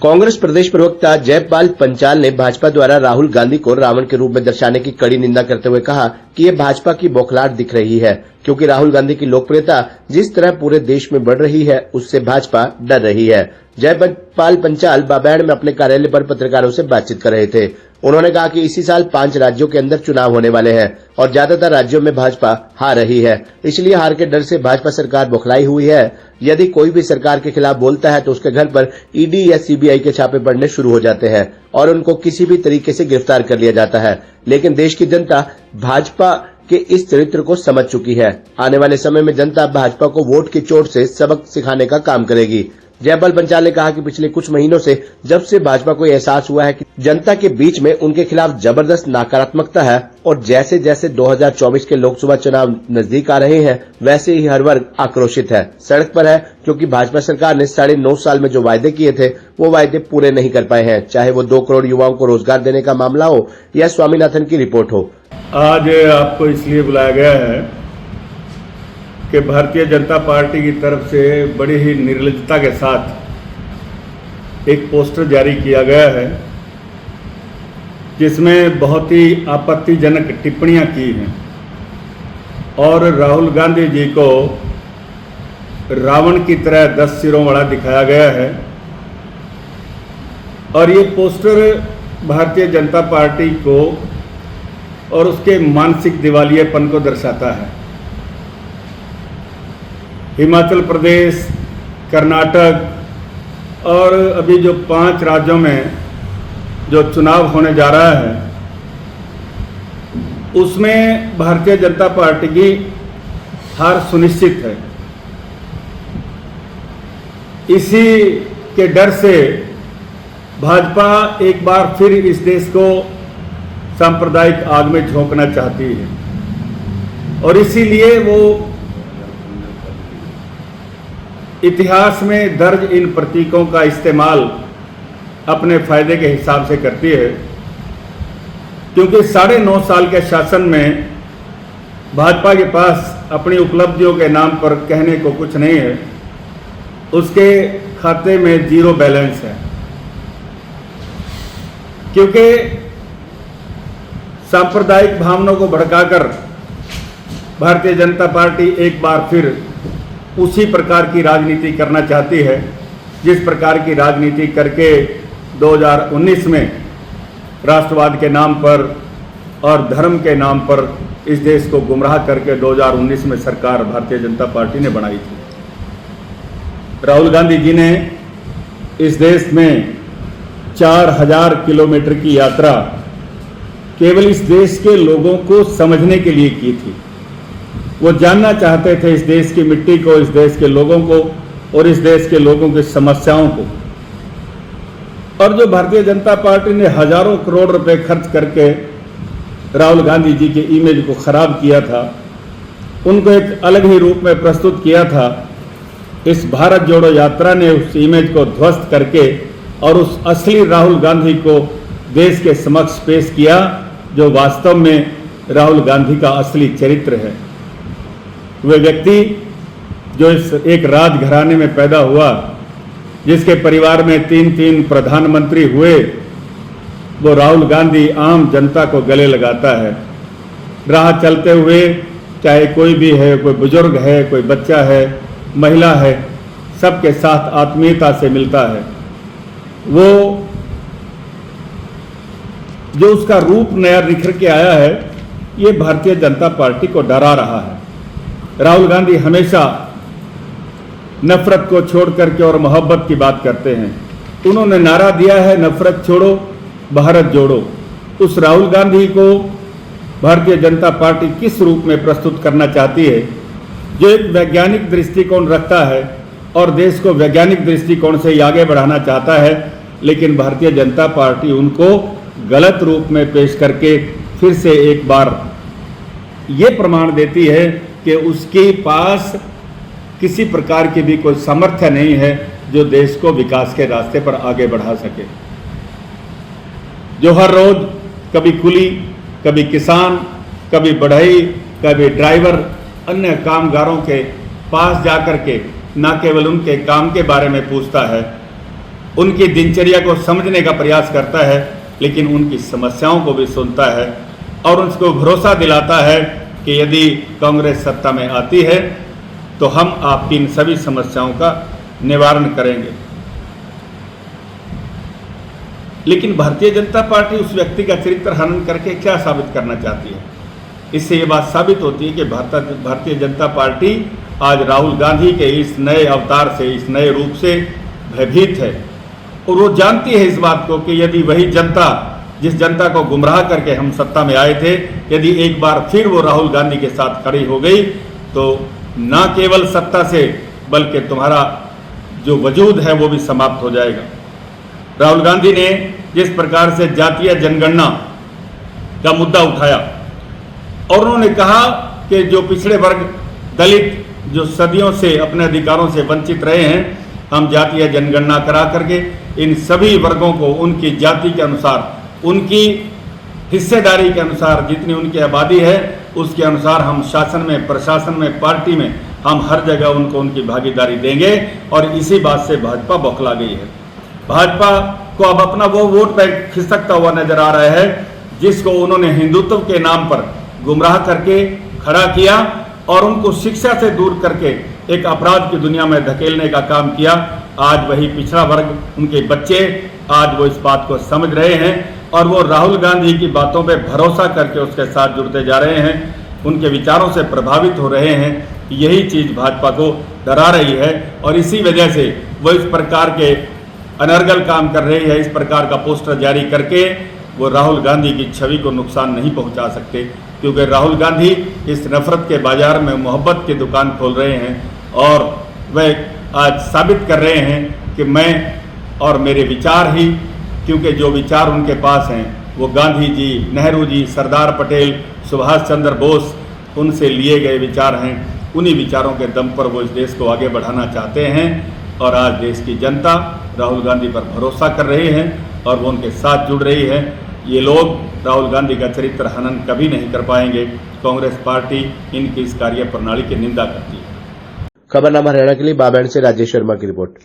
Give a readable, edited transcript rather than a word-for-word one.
कांग्रेस प्रदेश प्रवक्ता जयपाल पंचाल ने भाजपा द्वारा राहुल गांधी को रावण के रूप में दर्शाने की कड़ी निंदा करते हुए कहा कि ये भाजपा की बौखलाहट दिख रही है, क्योंकि राहुल गांधी की लोकप्रियता जिस तरह पूरे देश में बढ़ रही है उससे भाजपा डर रही है। जयपाल पंचाल बाबैड़ में अपने कार्यालय पर पत्रकारों से बातचीत कर रहे थे। उन्होंने कहा कि इसी साल 5 राज्यों के अंदर चुनाव होने वाले हैं और ज्यादातर राज्यों में भाजपा हार रही है, इसलिए हार के डर से भाजपा सरकार बौखलाई हुई है। यदि कोई भी सरकार के खिलाफ बोलता है तो उसके घर पर ईडी या सीबीआई के छापे पड़ने शुरू हो जाते हैं और उनको किसी भी तरीके से गिरफ्तार कर लिया जाता है। लेकिन देश की जनता भाजपा के इस चरित्र को समझ चुकी है। आने वाले समय में जनता भाजपा को वोट की चोट से सबक सिखाने का काम करेगी। जयपाल पंचाल ने कहा कि पिछले कुछ महीनों से जब से भाजपा को एहसास हुआ है कि जनता के बीच में उनके खिलाफ जबरदस्त नकारात्मकता है और जैसे जैसे 2024 के लोकसभा चुनाव नजदीक आ रहे हैं वैसे ही हर वर्ग आक्रोशित है, सड़क पर है, क्योंकि भाजपा सरकार ने 9.5 साल में जो वायदे किए थे वो वायदे पूरे नहीं कर पाए हैं, चाहे वो 2 करोड़ युवाओं को रोजगार देने का मामला हो या स्वामीनाथन की रिपोर्ट हो। आज आपको इसलिए बुलाया गया है कि भारतीय जनता पार्टी की तरफ से बड़ी ही निर्लजता के साथ एक पोस्टर जारी किया गया है जिसमें बहुत ही आपत्तिजनक टिप्पणियां की हैं और राहुल गांधी जी को रावण की तरह 10 सिरों वाला दिखाया गया है। और ये पोस्टर भारतीय जनता पार्टी को और उसके मानसिक दिवालियेपन को दर्शाता है। हिमाचल प्रदेश, कर्नाटक और अभी जो 5 राज्यों में जो चुनाव होने जा रहा है उसमें भारतीय जनता पार्टी की हार सुनिश्चित है। इसी के डर से भाजपा एक बार फिर इस देश को सांप्रदायिक आग में झोंकना चाहती है और इसीलिए वो इतिहास में दर्ज इन प्रतीकों का इस्तेमाल अपने फायदे के हिसाब से करती है, क्योंकि 9.5 साल के शासन में भाजपा के पास अपनी उपलब्धियों के नाम पर कहने को कुछ नहीं है। उसके खाते में 0 बैलेंस है, क्योंकि सांप्रदायिक भावनाओं को भड़काकर भारतीय जनता पार्टी एक बार फिर उसी प्रकार की राजनीति करना चाहती है जिस प्रकार की राजनीति करके 2019 में राष्ट्रवाद के नाम पर और धर्म के नाम पर इस देश को गुमराह करके 2019 में सरकार भारतीय जनता पार्टी ने बनाई थी। राहुल गांधी जी ने इस देश में 4000 किलोमीटर की यात्रा केवल इस देश के लोगों को समझने के लिए की थी। वो जानना चाहते थे इस देश की मिट्टी को, इस देश के लोगों को और इस देश के लोगों की समस्याओं को। और जो भारतीय जनता पार्टी ने हजारों करोड़ रुपए खर्च करके राहुल गांधी जी के इमेज को खराब किया था, उनको एक अलग ही रूप में प्रस्तुत किया था, इस भारत जोड़ो यात्रा ने उस इमेज को ध्वस्त करके और उस असली राहुल गांधी को देश के समक्ष पेश किया जो वास्तव में राहुल गांधी का असली चरित्र है। वे व्यक्ति जो इस एक राजघराने में पैदा हुआ, जिसके परिवार में 3 प्रधानमंत्री हुए, वो राहुल गांधी आम जनता को गले लगाता है। राह चलते हुए चाहे कोई भी है, कोई बुजुर्ग है, कोई बच्चा है, महिला है, सबके साथ आत्मीयता से मिलता है। वो जो उसका रूप नया निखर के आया है, ये भारतीय जनता पार्टी को डरा रहा है। राहुल गांधी हमेशा नफरत को छोड़ करके और मोहब्बत की बात करते हैं। उन्होंने नारा दिया है नफरत छोड़ो भारत जोड़ो। उस राहुल गांधी को भारतीय जनता पार्टी किस रूप में प्रस्तुत करना चाहती है, जो एक वैज्ञानिक दृष्टिकोण रखता है और देश को वैज्ञानिक दृष्टिकोण से आगे बढ़ाना चाहता है, लेकिन भारतीय जनता पार्टी उनको गलत रूप में पेश करके फिर से एक बार ये प्रमाण देती है कि उसके पास किसी प्रकार की भी कोई सामर्थ्य नहीं है जो देश को विकास के रास्ते पर आगे बढ़ा सके। जो हर रोज कभी कुली, कभी किसान, कभी बढ़ई, कभी ड्राइवर, अन्य कामगारों के पास जाकर के न केवल उनके काम के बारे में पूछता है उनकी दिनचर्या को समझने का प्रयास करता है, लेकिन उनकी समस्याओं को भी सुनता है और उनको भरोसा दिलाता है कि यदि कांग्रेस सत्ता में आती है तो हम आपकी इन सभी समस्याओं का निवारण करेंगे। लेकिन भारतीय जनता पार्टी उस व्यक्ति का चरित्र हनन करके क्या साबित करना चाहती है? इससे ये बात साबित होती है कि भारतीय जनता पार्टी आज राहुल गांधी के इस नए अवतार से, इस नए रूप से भयभीत है और वो जानती है इस बात को कि यदि वही जनता, जिस जनता को गुमराह करके हम सत्ता में आए थे, यदि एक बार फिर वो राहुल गांधी के साथ खड़ी हो गई तो न केवल सत्ता से बल्कि तुम्हारा जो वजूद है वो भी समाप्त हो जाएगा। राहुल गांधी ने जिस प्रकार से जातीय जनगणना का मुद्दा उठाया और उन्होंने कहा कि जो पिछड़े वर्ग, दलित जो सदियों से अपने अधिकारों से वंचित रहे हैं, हम जातीय जनगणना करा करके इन सभी वर्गों को उनकी जाति के अनुसार, उनकी हिस्सेदारी के अनुसार, जितनी उनकी आबादी है उसके अनुसार हम शासन में, प्रशासन में, पार्टी में हम हर जगह उनको उनकी भागीदारी देंगे। और इसी बात से भाजपा बौखला गई है। भाजपा को अब अपना वो वोट बैंक खिसकता हुआ नजर आ रहा है जिसको उन्होंने हिंदुत्व के नाम पर गुमराह करके खड़ा किया और उनको शिक्षा से दूर करके एक अपराध की दुनिया में धकेलने का काम किया। आज वही पिछड़ा वर्ग, उनके बच्चे आज वो इस बात को समझ रहे हैं और वो राहुल गांधी की बातों पे भरोसा करके उसके साथ जुड़ते जा रहे हैं, उनके विचारों से प्रभावित हो रहे हैं। यही चीज भाजपा को डरा रही है और इसी वजह से वो इस प्रकार के अनर्गल काम कर रही है। इस प्रकार का पोस्टर जारी करके वो राहुल गांधी की छवि को नुकसान नहीं पहुंचा सकते, क्योंकि राहुल गांधी इस नफरत के बाजार में मोहब्बत की दुकान खोल रहे हैं और वह आज साबित कर रहे हैं कि मैं और मेरे विचार ही, क्योंकि जो विचार उनके पास हैं वो गांधी जी, नेहरू जी, सरदार पटेल, सुभाष चंद्र बोस, उनसे लिए गए विचार हैं। उन्हीं विचारों के दम पर वो इस देश को आगे बढ़ाना चाहते हैं और आज देश की जनता राहुल गांधी पर भरोसा कर रही है और वो उनके साथ जुड़ रही है। ये लोग राहुल गांधी का चरित्र हनन कभी नहीं कर पाएंगे। कांग्रेस पार्टी इनकी इस कार्य प्रणाली की निंदा करती है। खबरनामा हरियाणा के लिए बाबैंड से राजेश शर्मा की रिपोर्ट।